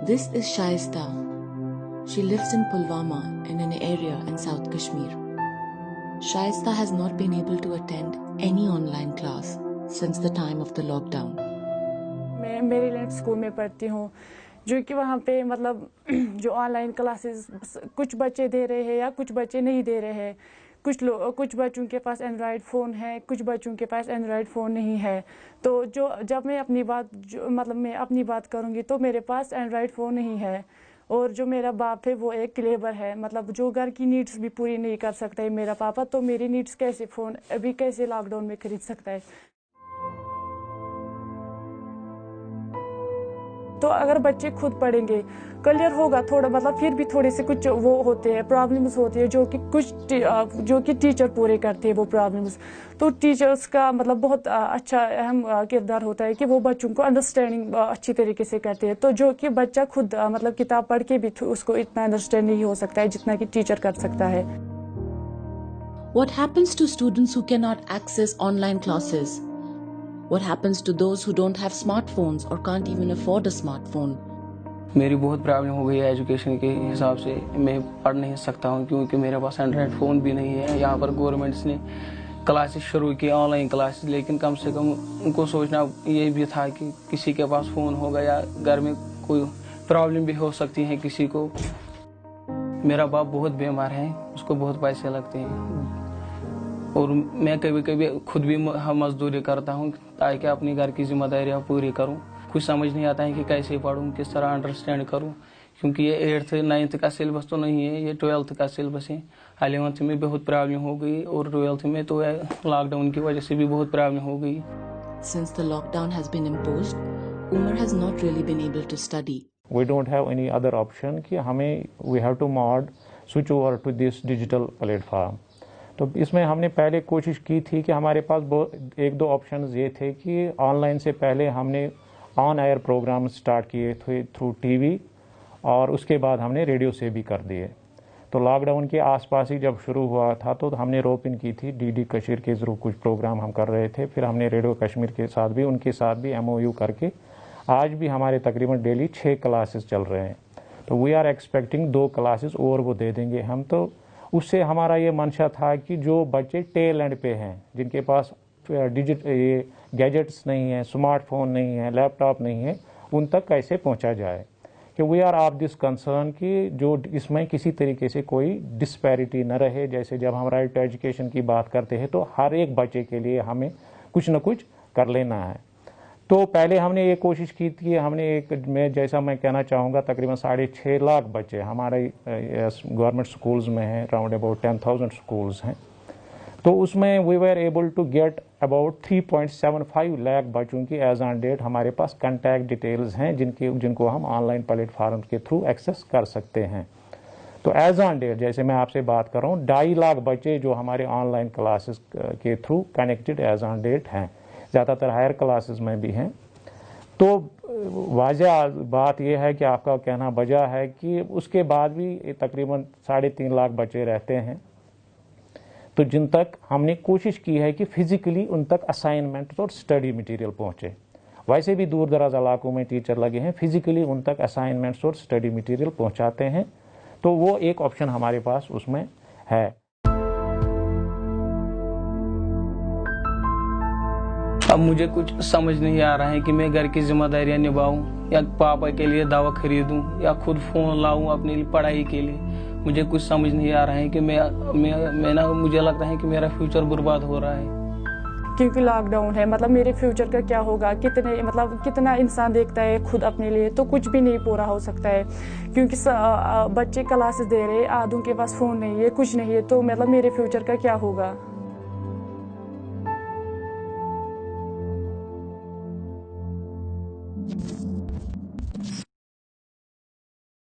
This is Shaista. She lives in Pulwama in an area in South Kashmir. Shaista has not been able to attend any online class since the time of the lockdown. मैं Maryland school में पढ़ती हूँ, जो कि वहाँ पे मतलब जो ऑनलाइन क्लासेस कुछ बच्चे दे रहे हैं या कुछ बच्चे नहीं दे रहे हैं। कुछ बच्चों के पास एंड्रॉयड फ़ोन है, कुछ बच्चों के पास एंड्रॉयड फ़ोन नहीं है। तो जब मैं अपनी बात करूँगी तो मेरे पास एंड्रॉयड फ़ोन नहीं है, और जो मेरा बाप है वो एक लेबर है, मतलब जो घर की नीड्स भी पूरी नहीं कर सकता है मेरा पापा, तो मेरी नीड्स कैसे फ़ोन अभी कैसे लॉकडाउन में खरीद सकता है। तो अगर बच्चे खुद पढ़ेंगे क्लियर होगा थोड़ा, मतलब फिर भी थोड़े से कुछ वो होते हैं प्रॉब्लम्स होती है जो कि टीचर पूरे करते हैं वो प्रॉब्लम्स। तो टीचर्स का मतलब बहुत अच्छा अहम किरदार होता है कि वो बच्चों को अंडरस्टैंडिंग अच्छी तरीके से करते हैं। तो जो कि बच्चा खुद मतलब किताब पढ़ के भी उसको इतना अंडरस्टैंड नहीं हो सकता है जितना कि टीचर कर सकता है। What happens to students who cannot access online classes? What happens to those who don't have smartphones or can't even afford a smartphone? मेरी बहुत प्रॉब्लम हो गई है एजुकेशन के हिसाब से। मैं पढ़ नहीं सकता हूँ क्योंकि मेरे पास एंड्रॉयड फ़ोन भी नहीं है। यहाँ पर गवर्नमेंट्स ने क्लासेस शुरू की ऑनलाइन क्लासेस, लेकिन कम से कम उनको सोचना ये भी था कि किसी के पास फ़ोन होगा या घर में कोई प्रॉब्लम भी हो सकती है किसी को। मेरा बाप बहुत बीमार है, उसको बहुत पैसे लगते हैं, और मैं कभी कभी खुद भी मजदूरी करता हूँ ताकि अपनी घर की जिम्मेदारियाँ पूरी करूँ। कुछ समझ नहीं आता है कि कैसे पढ़ूँ, किस तरह अंडरस्टैंड करूँ, क्योंकि ये 8th 9th का सिलेबस तो नहीं है, ये 12th का सिलेबस है। 11th में बहुत प्रॉब्लम हो गई और 12th में तो लॉकडाउन की वजह से भी बहुत प्रॉब्लम हो गई। Since the lockdown has been imposed, Umar has not really been able to study. We don't have any other option कि हमें we have to switch over to this digital platform. तो इसमें हमने पहले कोशिश की थी कि हमारे पास एक दो ऑप्शंस ये थे कि ऑनलाइन से पहले हमने ऑन एयर प्रोग्राम स्टार्ट किए थे थ्रू टीवी, और उसके बाद हमने रेडियो से भी कर दिए। तो लॉकडाउन के आसपास ही जब शुरू हुआ था तो हमने रोप इन की थी, डीडी कश्मीर के ज़रूर कुछ प्रोग्राम हम कर रहे थे। फिर हमने रेडियो कश्मीर के साथ भी उनके साथ भी MOU करके आज भी हमारे तकरीबन डेली 6 क्लासेस चल रहे हैं। तो वी आर एक्सपेक्टिंग 2 क्लासेस और वो दे देंगे हम। तो उससे हमारा ये मंशा था कि जो बच्चे टेल एंड पे हैं, जिनके पास गैजेट्स नहीं है, स्मार्टफोन नहीं है, लैपटॉप नहीं है, उन तक कैसे पहुंचा जाए। कि we are of this concern कि जो इसमें किसी तरीके से कोई डिस्पैरिटी न रहे। जैसे जब हम राइट टू एजुकेशन की बात करते हैं तो हर एक बच्चे के लिए हमें कुछ न कुछ कर लेना है। तो पहले हमने ये कोशिश की थी, मैं कहना चाहूँगा तकरीबन 6.5 लाख बच्चे हमारे गवर्नमेंट स्कूल्स में हैं, अराउंड अबाउट 10,000 स्कूल्स हैं। तो उसमें we were able to get about 3.75 lakh बच्चों की एज ऑन डेट हमारे पास कॉन्टैक्ट डिटेल्स हैं जिनको हम ऑनलाइन प्लेटफॉर्म के थ्रू एक्सेस कर सकते हैं। तो एज ऑन डेट जैसे मैं आपसे बात कर रहा हूँ 2.5 लाख बच्चे जो हमारे ऑनलाइन क्लासेस के through connected as on date हैं, ज़्यादातर हायर क्लासेस में भी हैं। तो वाजह बात यह है कि आपका कहना बजा है कि उसके बाद भी तकरीबन 3.5 लाख बच्चे रहते हैं, तो जिन तक हमने कोशिश की है कि फिज़िकली उन तक असाइनमेंट और स्टडी मटेरियल पहुँचे। वैसे भी दूर दराज इलाकों में टीचर लगे हैं, फिज़िकली उन तक असाइनमेंट्स और स्टडी मटेरियल पहुँचाते हैं। तो वो एक ऑप्शन हमारे पास उसमें है। अब मुझे कुछ समझ नहीं आ रहा है कि मैं घर की जिम्मेदारियां निभाऊं या पापा के लिए दवा खरीदूं या खुद फ़ोन लाऊं अपने लिए पढ़ाई के लिए। मुझे कुछ समझ नहीं आ रहा है कि मुझे लगता है कि मेरा फ्यूचर बर्बाद हो रहा है। क्योंकि लॉकडाउन है, मतलब मेरे फ्यूचर का क्या होगा, कितना इंसान देखता है खुद अपने लिए, तो कुछ भी नहीं पूरा हो सकता है। क्योंकि बच्चे क्लासेस दे रहे हैं, आधों के पास फ़ोन नहीं है, कुछ नहीं है, तो मतलब मेरे फ्यूचर का क्या होगा।